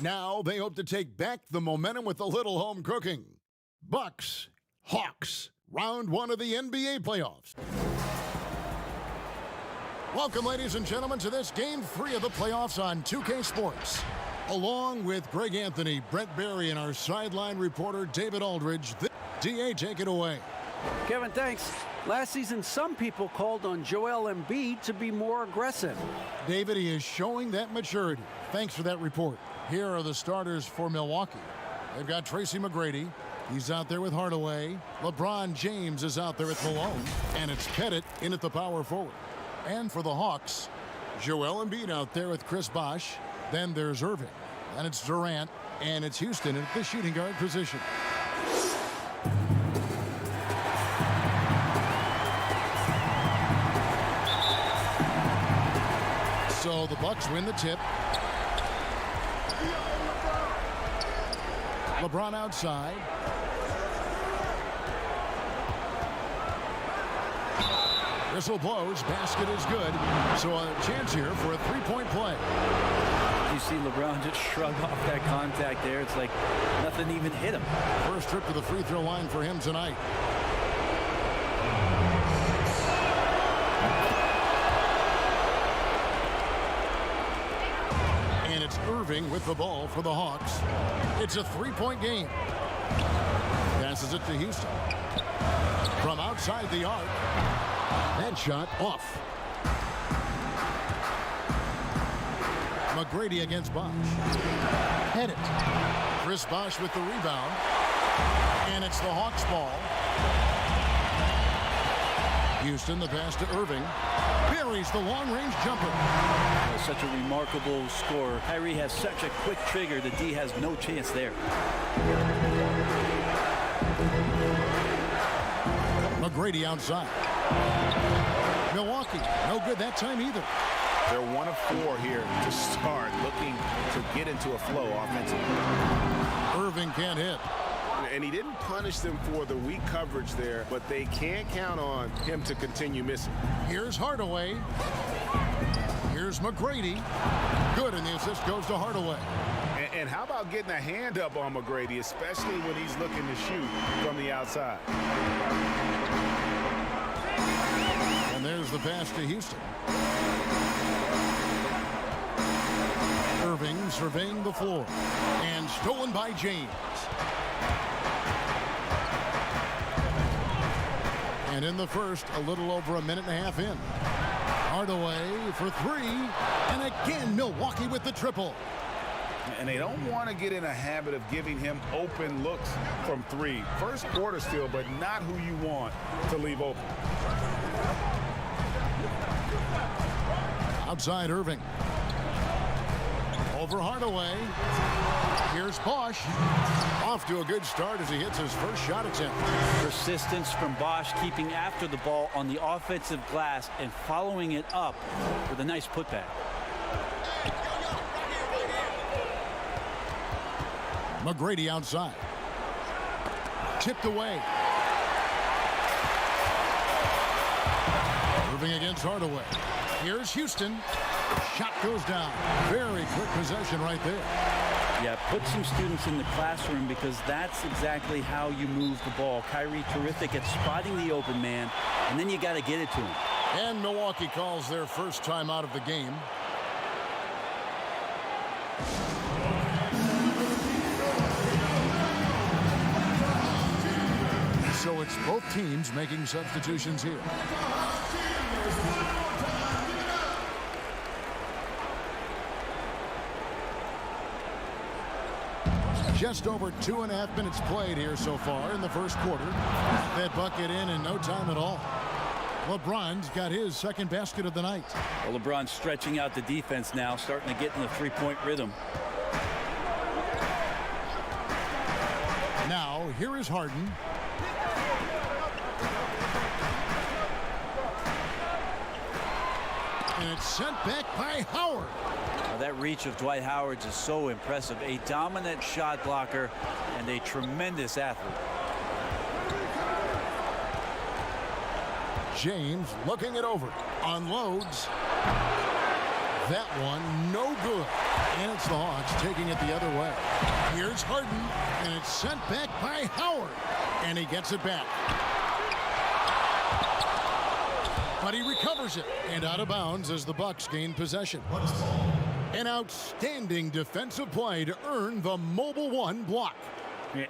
Now they hope to take back the momentum with a little home cooking. Bucks, Hawks, round one of the NBA playoffs. Welcome, ladies and gentlemen, to this Game 3 of the playoffs on 2K Sports. Along with Greg Anthony, Brent Barry, and our sideline reporter, David Aldridge. DA, take it away. Kevin, thanks. Last season, some people called on Joel Embiid to be more aggressive. David, he is showing that maturity. Thanks for that report. Here are the starters for Milwaukee. They've got Tracy McGrady. He's out there with Hardaway. LeBron James is out there with Malone. And it's Pettit in at the power forward. And for the Hawks, Joel Embiid out there with Chris Bosh. Then there's Irving. And it's Durant. And it's Houston at the shooting guard position. So the Bucks win the tip. LeBron outside. Whistle blows. Basket is good. So a chance here for a three-point play. You see LeBron just shrug off that contact there. It's like nothing even hit him. First trip to the free throw line for him tonight. And it's Irving with the ball for the Hawks. It's a three-point game. Passes it to Houston. From outside the arc. That shot off. McGrady against Bosh. Pettit. Chris Bosh with the rebound. And it's the Hawks ball. Houston, the pass to Irving. Buries the long-range jumper. Such a remarkable score. Kyrie has such a quick trigger that D has no chance there. McGrady outside. Milwaukee, no good that time either. They're 1 of 4 here to start, looking to get into a flow offensively. Irving can't hit. And he didn't punish them for the weak coverage there, but they can't count on him to continue missing. Here's Hardaway. Here's McGrady. Good, and the assist goes to Hardaway. And how about getting a hand up on McGrady, especially when he's looking to shoot from the outside. And there's the pass to Houston. Irving surveying the floor. And stolen by James. And in the first, a little over a minute and a half in. Hardaway for three. And again, Milwaukee with the triple. And they don't want to get in a habit of giving him open looks from three. First quarter still, but not who you want to leave open. Outside Irving. Over Hardaway. Here's Bosh. Off to a good start as he hits his first shot attempt. Persistence from Bosh, keeping after the ball on the offensive glass and following it up with a nice putback. McGrady outside. Tipped away. Irving against Hardaway. Here's Houston. Shot goes down. Very quick possession right there. Yeah, put some students in the classroom because that's exactly how you move the ball. Kyrie terrific at spotting the open man, and then you got to get it to him. And Milwaukee calls their first time out of the game. So it's both teams making substitutions here. Just over 2.5 minutes played here so far in the first quarter. That bucket in no time at all. LeBron's got his second basket of the night. Well, LeBron's stretching out the defense now, starting to get in the three-point rhythm. Now, here is Harden. And it's sent back by Howard. Now, that reach of Dwight Howard is so impressive. A dominant shot blocker and a tremendous athlete. James looking it over. Unloads. That one, no good. And it's the Hawks taking it the other way. Here's Harden, and it's sent back by Howard. And he gets it back. But he recovers it, and out of bounds as the Bucks gain possession. An outstanding defensive play to earn the Mobile One block.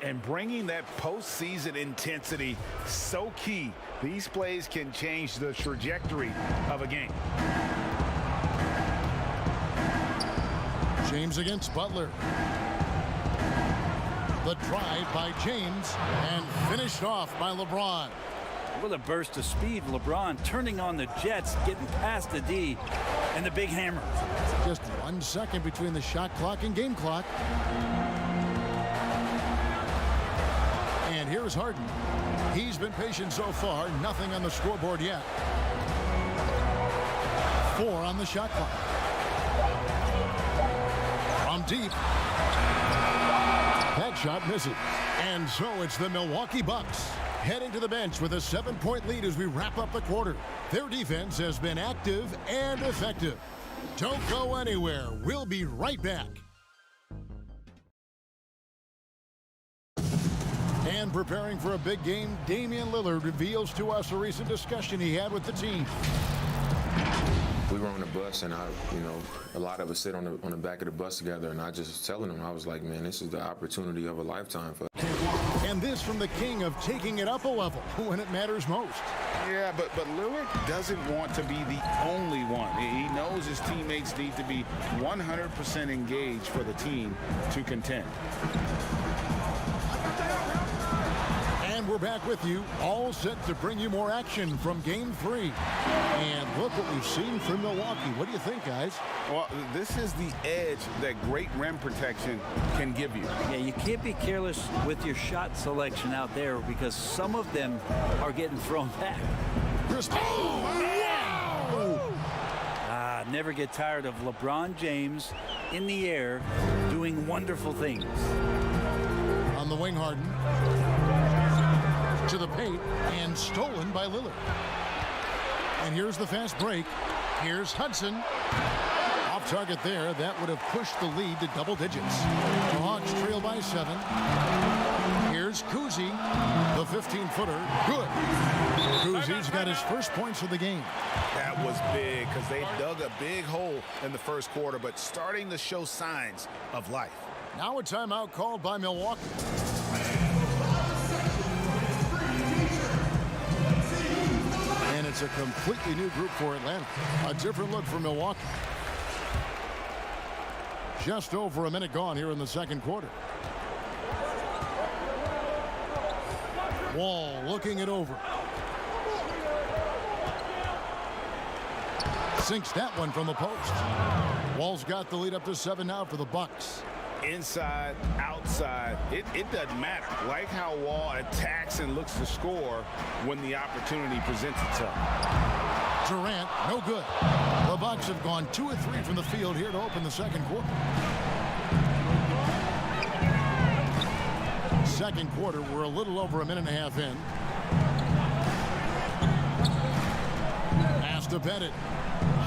And bringing that postseason intensity, so key. These plays can change the trajectory of a game. James against Butler. The drive by James and finished off by LeBron. What a burst of speed. LeBron turning on the Jets, getting past the D, and the big hammer. Just 1 second between the shot clock and game clock. And here's Harden. He's been patient so far. Nothing on the scoreboard yet. 4 on the shot clock. From deep. That shot misses. And so it's the Milwaukee Bucks heading to the bench with a 7-point lead as we wrap up the quarter. Their defense has been active and effective. Don't go anywhere. We'll be right back. And preparing for a big game, Damian Lillard reveals to us a recent discussion he had with the team. We were on the bus, and a lot of us sit on the back of the bus together, and I just was telling them, I was like, man, this is the opportunity of a lifetime for us. And this from the king of taking it up a level when it matters most. Yeah, but Lillard doesn't want to be the only one. He knows his teammates need to be 100% engaged for the team to contend. And we're back with you, all set to bring you more action from Game 3. And look what we've seen from Milwaukee. What do you think, guys? Well, this is the edge that great rim protection can give you. Yeah, you can't be careless with your shot selection out there because some of them are getting thrown back. Chris, wow! Never get tired of LeBron James in the air doing wonderful things. On the wing, Harden. To the paint and stolen by Lillard. And here's the fast break. Here's Hudson. Off target there. That would have pushed the lead to double digits. The Hawks trail by 7. Here's Kuzi. The 15-footer. Good. Kuzi's got his first points of the game. That was big because they dug a big hole in the first quarter, but starting to show signs of life. Now a timeout called by Milwaukee. And it's a completely new group for Atlanta. A different look for Milwaukee. Just over a minute gone here in the second quarter. Wall looking it over. Sinks that one from the post. Wall's got the lead up to 7 now for the Bucks. Inside, outside, it doesn't matter. Like how Wall attacks and looks to score when the opportunity presents itself. Durant, no good. The Bucks have gone 2 of 3 from the field here to open the second quarter. Second quarter, we're a little over a minute and a half in. Pass to Bennett.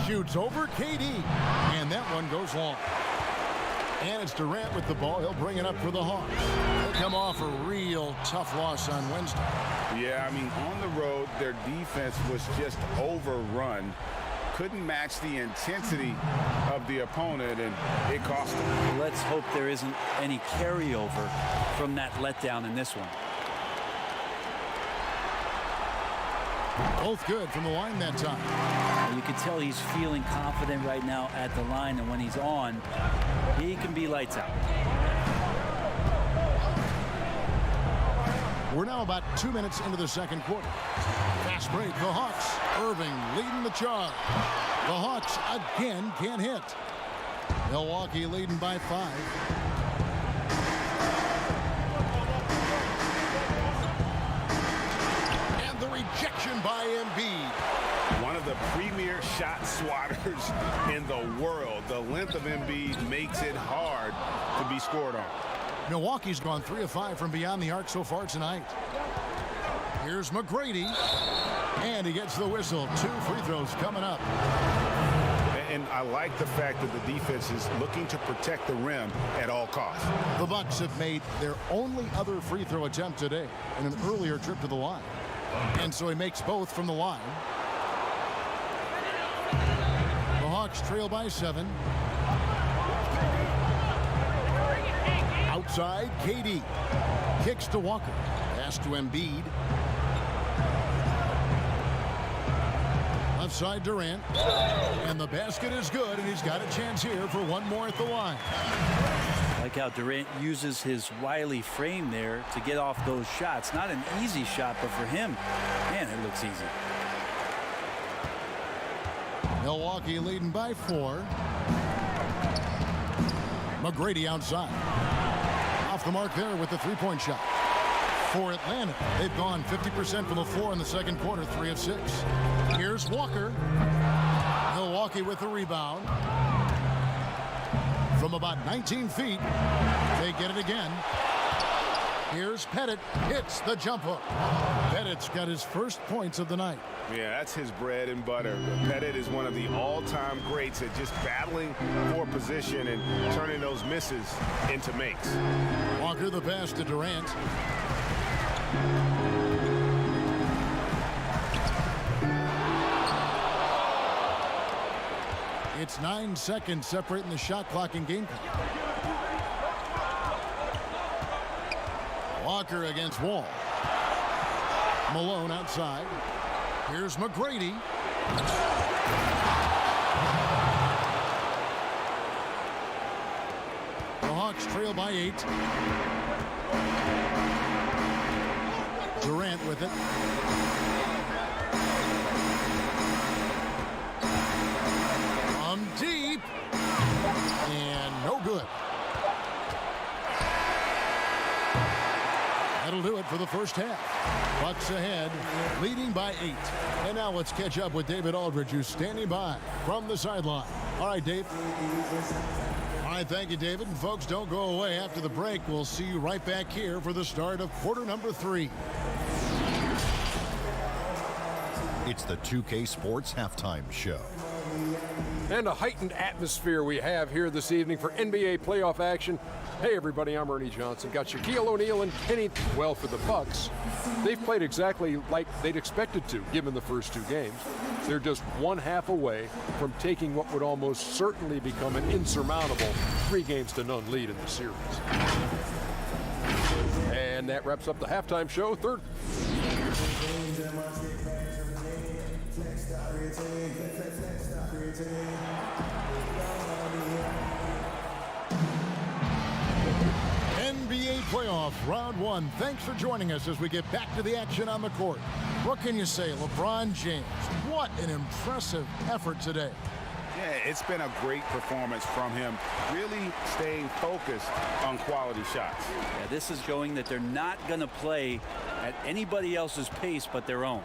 Shoots over KD. And that one goes long. And it's Durant with the ball. He'll bring it up for the Hawks. They come off a real tough loss on Wednesday. Yeah, I mean, on the road, their defense was just overrun. Couldn't match the intensity of the opponent, and it cost them. Let's hope there isn't any carryover from that letdown in this one. Both good from the line that time. You can tell he's feeling confident right now at the line, and when he's on, he can be lights out. We're now about 2 minutes into the second quarter. Fast break, the Hawks. Irving leading the charge. The Hawks again can't hit. Milwaukee leading by 5. And the rejection by Embiid. One of the premier shot swatters in the world. The length of Embiid makes it hard to be scored on. Milwaukee's gone 3 of 5 from beyond the arc so far tonight. Here's McGrady. And he gets the whistle. 2 free throws coming up. And I like the fact that the defense is looking to protect the rim at all costs. The Bucks have made their only other free throw attempt today in an earlier trip to the line. And so he makes both from the line. The Hawks trail by 7. Outside, KD. Kicks to Walker. Pass to Embiid. Left side, Durant. And the basket is good, and he's got a chance here for one more at the line. Like how Durant uses his wily frame there to get off those shots. Not an easy shot, but for him, man, it looks easy. Milwaukee leading by 4. McGrady outside. Off the mark there with the three-point shot. For Atlanta, they've gone 50% from the floor in the second quarter, 3 of 6. Here's Walker. Milwaukee with the rebound. From about 19 feet, they get it again. Here's Pettit, hits the jump hook. Pettit's got his first points of the night. Yeah, that's his bread and butter. Pettit is one of the all-time greats at just battling for position and turning those misses into makes. Walker the pass to Durant. It's 9 seconds separating the shot clock and game clock. Walker against Wall. Malone outside. Here's McGrady. The Hawks trail by 8. Durant with it. Deep. And no good. That'll do it for the first half. Bucks ahead, leading by 8. And now let's catch up with David Aldridge, who's standing by from the sideline. All right, Dave. All right, thank you, David. And folks, don't go away after the break. We'll see you right back here for the start of quarter number 3. It's the 2K Sports Halftime Show. And a heightened atmosphere we have here this evening for NBA playoff action. Hey everybody, I'm Ernie Johnson. Got Shaquille O'Neal and Kenny. Well, for the Bucks, they've played exactly like they'd expected to, given the first 2 games. They're just one half away from taking what would almost certainly become an insurmountable 3-0 lead in the series. And that wraps up the halftime show. Third. NBA playoff round 1. Thanks for joining us as we get back to the action on the court. What can you say, LeBron James? What an impressive effort today. Yeah, it's been a great performance from him, really staying focused on quality shots. Yeah, this is showing that they're not going to play at anybody else's pace but their own.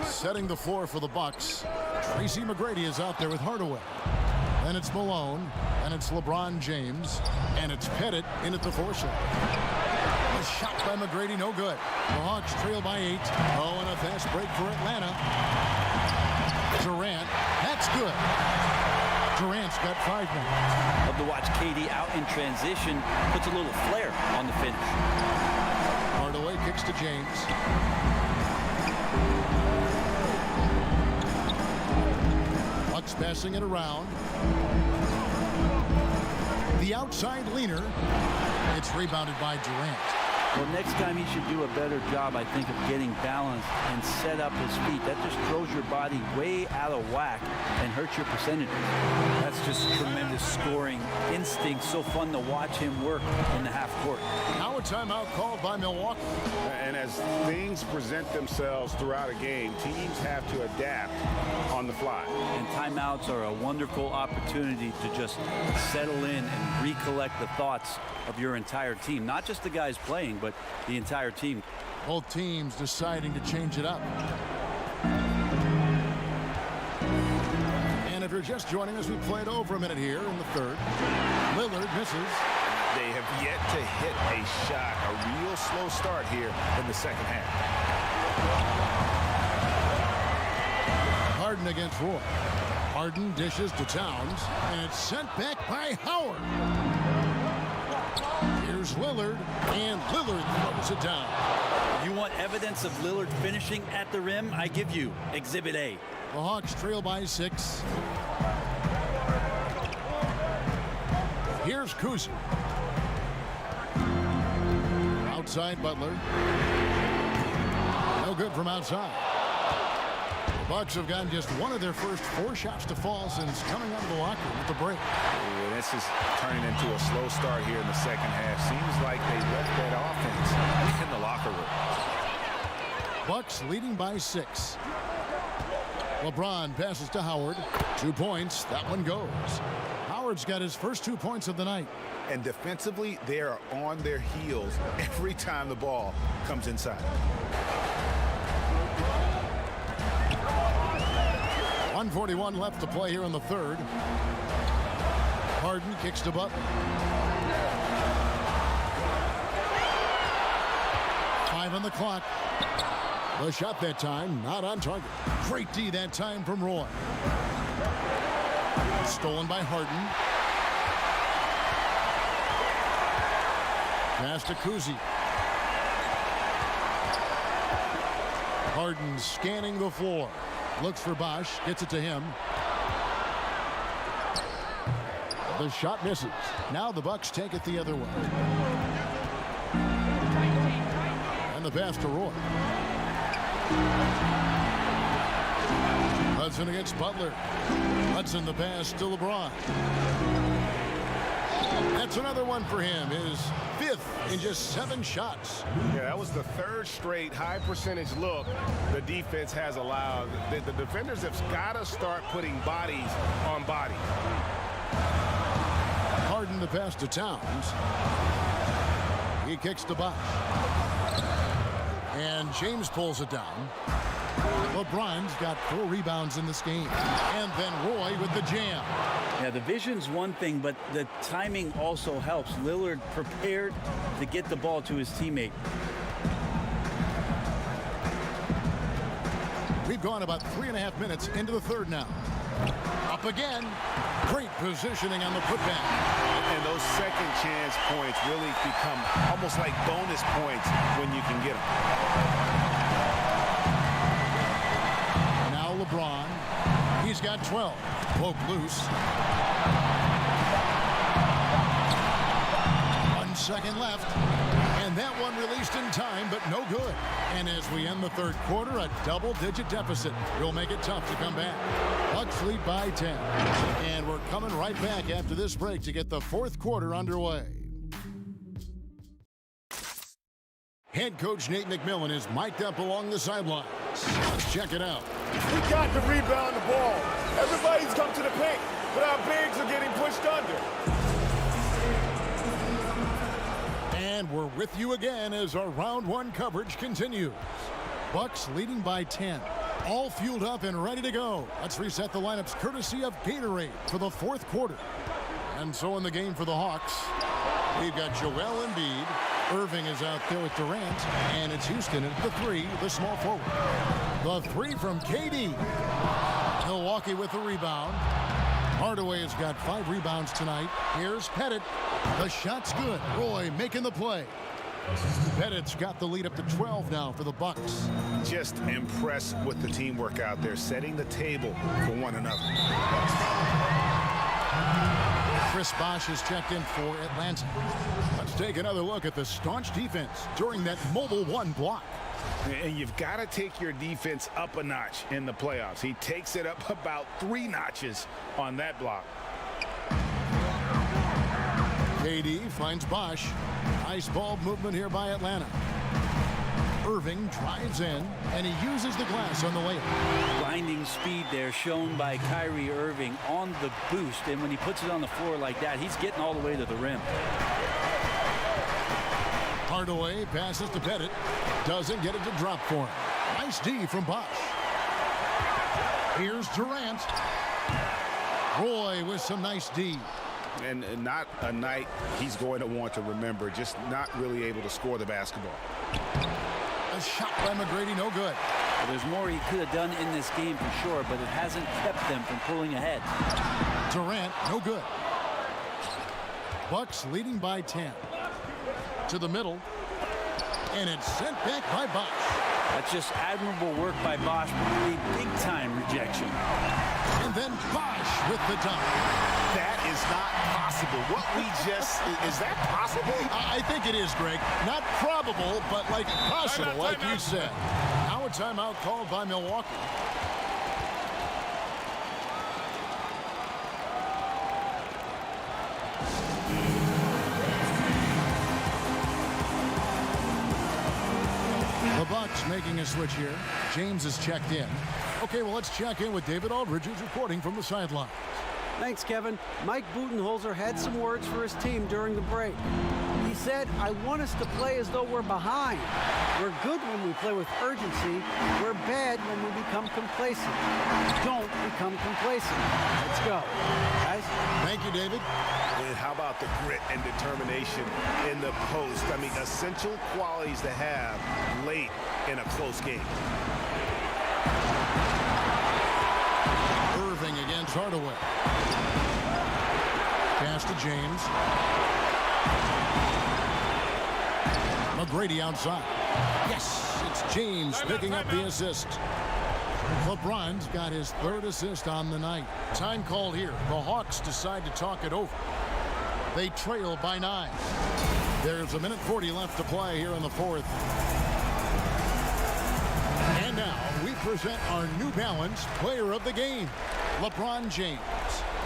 Setting the floor for the Bucks. Tracy McGrady is out there with Hardaway. Then it's Malone, and it's LeBron James, and it's Pettit in at the 4 slot. A shot by McGrady, no good. The Hawks trail by 8. Oh, and a fast break for Atlanta. Durant, that's good. Durant's got 5 now. Love to watch KD out in transition. Puts a little flair on the finish. Hardaway kicks to James. Bucks passing it around. The outside leaner. It's rebounded by Durant. Well, next time he should do a better job, I think, of getting balanced and set up his feet. That just throws your body way out of whack and hurts your percentages. That's just tremendous scoring instinct. So fun to watch him work in the half court. Now a timeout called by Milwaukee. And as things present themselves throughout a game, teams have to adapt on the fly. And timeouts are a wonderful opportunity to just settle in and recollect the thoughts of your entire team. Not just the guys playing, but the entire team. Both teams deciding to change it up. And if you're just joining us, we played over a minute here in the third. Lillard misses. They have yet to hit a shot, a real slow start here in the second half. Harden against Roy. Harden dishes to Towns, and it's sent back by Howard. Here's Lillard, and Lillard throws it down. You want evidence of Lillard finishing at the rim? I give you Exhibit A. The Hawks trail by 6. Here's Kuzi. Outside Butler. No good from outside. The Bucks have gotten just one of their first 4 shots to fall since coming out of the locker room at the break. Yeah, this is turning into a slow start here in the second half. Seems like they left that offense in the locker room. Bucks leading by 6. LeBron passes to Howard. 2 points. That one goes. Howard's got his first 2 points of the night. And defensively, they are on their heels every time the ball comes inside. 1:41 left to play here in the third. Harden kicks to Butler. 5 on the clock. The shot that time, not on target. Great D that time from Roy. Stolen by Harden. Pass to Kuzi. Harden scanning the floor. Looks for Bosch. Gets it to him. The shot misses. Now the Bucks take it the other way. And the pass to Roy. Hudson against Butler. Hudson the pass to LeBron. That's another one for him. His 5th in just 7 shots. Yeah, that was the 3rd straight high percentage look the defense has allowed. The defenders have got to start putting bodies on bodies. Harden the pass to Towns. He kicks to Bosch. And James pulls it down. LeBron's got 4 rebounds in this game. And then Roy with the jam. Yeah, the vision's one thing, but the timing also helps. Lillard prepared to get the ball to his teammate. We've gone about 3.5 minutes into the third now. Up again. Great positioning on the putback. And those second chance points really become almost like bonus points when you can get them. Now LeBron. He's got 12. Poke loose. 1 second left. And that one released in time, but no good. And as we end the third quarter, a double-digit deficit will make it tough to come back. Bucks lead by 10. And we're coming right back after this break to get the fourth quarter underway. Head coach Nate McMillan is mic'd up along the sidelines. Let's check it out. We got to rebound the ball. Everybody's come to the paint, but our bigs are getting pushed under. And we're with you again as our round 1 coverage continues. Bucks leading by 10. All fueled up and ready to go. Let's reset the lineups courtesy of Gatorade for the fourth quarter. And so in the game for the Hawks, we've got Joel Embiid. Irving is out there with Durant. And it's Houston at the 3, the small forward. The 3 from KD. Milwaukee with the rebound. Hardaway has got 5 rebounds tonight. Here's Pettit. The shot's good. Roy making the play. Pettit's got the lead up to 12 now for the Bucks. Just impressed with the teamwork out there, setting the table for one another. Chris Bosh is checked in for Atlanta. Let's take another look at the staunch defense during that Mobile 1 block. And you've got to take your defense up a notch in the playoffs. He takes it up about 3 notches on that block. KD finds Bosh. Nice ball movement here by Atlanta. Irving drives in, and he uses the glass on the layup. Blinding speed there shown by Kyrie Irving on the boost, and when he puts it on the floor like that, he's getting all the way to the rim. Hardaway passes to Pettit. Doesn't get it to drop for him. Nice D from Bosh. Here's Durant. Roy with some nice D. And not a night he's going to want to remember, just not really able to score the basketball. A shot by McGrady, no good. Well, there's more he could have done in this game for sure, but it hasn't kept them from pulling ahead. Durant, no good. Bucks leading by 10. To the middle. And it's sent back by Bosch. That's just admirable work by Bosch, a big-time rejection. And then Bosch with the dunk. That is not possible. What we just, is that possible? I think it is, Greg. Not probable, but like possible, like you said. Now a timeout called by Milwaukee. The Bucks making a switch here. James is checked in. Okay, well, let's check in with David Aldridge, who's reporting from the sideline. Thanks, Kevin. Mike Budenholzer had some words for his team during the break. He said, I want us to play as though we're behind. We're good when we play with urgency. We're bad when we become complacent. Don't become complacent. Let's go. Guys? Thank you, David. And how about the grit and determination in the post? I mean, essential qualities to have late in a close game. Irving against Hardaway. Pass to James. McGrady outside. Yes, it's James picking up the assist. LeBron's got his third assist on the night. Time called here. The Hawks decide to talk it over. They trail by 9. There's 1:40 left to play here in the fourth. And now we present our New Balance Player of the Game, LeBron James.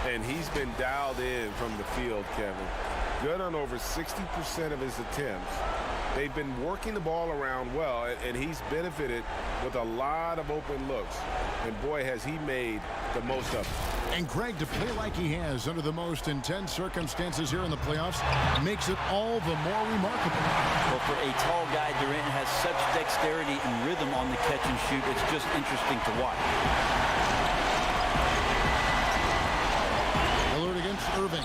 And he's been dialed in from the field, Kevin. Good on over 60% of his attempts. They've been working the ball around well, and he's benefited with a lot of open looks. And boy, has he made the most of it. And Greg, to play like he has under the most intense circumstances here in the playoffs makes it all the more remarkable. Well, for a tall guy, Durant has such dexterity and rhythm on the catch and shoot. It's just interesting to watch. Lillard against Irving.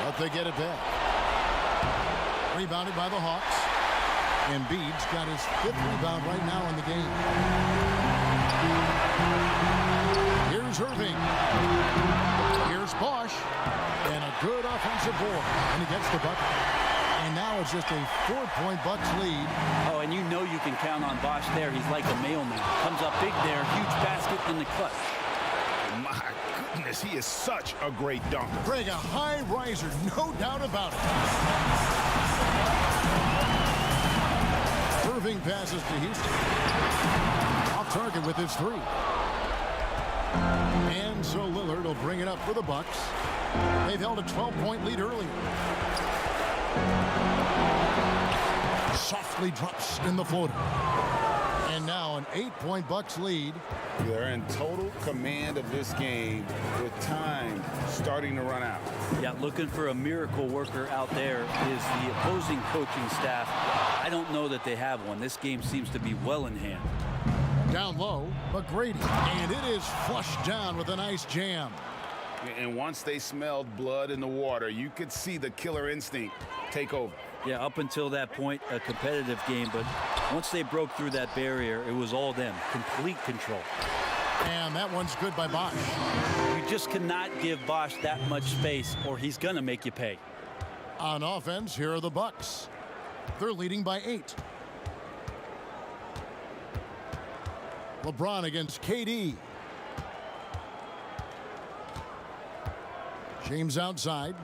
But they get it back. Rebounded by the Hawks. Embiid's got his 5th rebound right now in the game. Here's Irving. Here's Bosch. And a good offensive board. And he gets the bucket. And now it's just a 4-point Bucks lead. Oh, and you know you can count on Bosch there. He's like a mailman. Comes up big there. Huge basket in the clutch. My goodness, he is such a great dunker. Greg, a high riser, no doubt about it. Irving passes to Houston. Off target with his 3. And so Lillard will bring it up for the Bucks. They've held a 12-point lead earlier. Softly drops in the floater. And now an 8-point Bucks lead. They're in total command of this game with time starting to run out. Yeah, looking for a miracle worker out there is the opposing coaching staff. I don't know that they have one. This game seems to be well in hand. Down low, McGrady. And it is flushed down with a nice jam. And once they smelled blood in the water, you could see the killer instinct take over. Yeah, up until that point, a competitive game, but once they broke through that barrier, it was all them. Complete control. And that one's good by Bosch. You just cannot give Bosch that much space, or he's going to make you pay. On offense, here are the Bucks. They're leading by 8. LeBron against KD. James outside.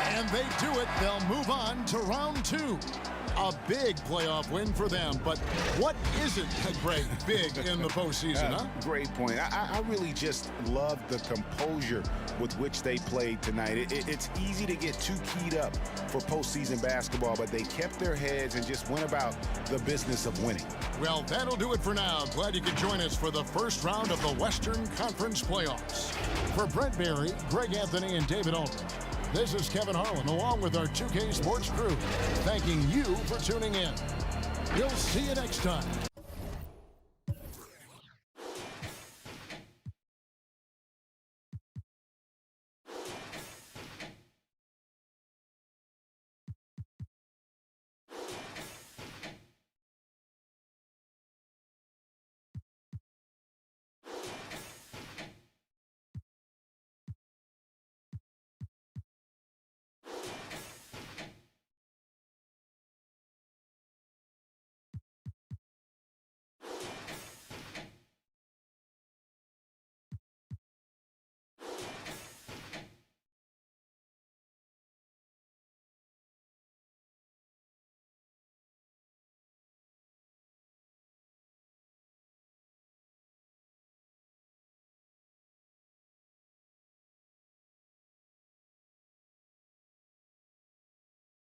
And they do it. They'll move on to round 2. A big playoff win for them. But what isn't, Greg, big in the postseason, huh? Great point. I really just love the composure with which they played tonight. It's easy to get too keyed up for postseason basketball, but they kept their heads and just went about the business of winning. Well, that'll do it for now. Glad you could join us for the first round of the Western Conference Playoffs. For Brent Barry, Greg Anthony, and David Aldridge, this is Kevin Harlan, along with our 2K Sports crew, thanking you for tuning in. We'll see you next time.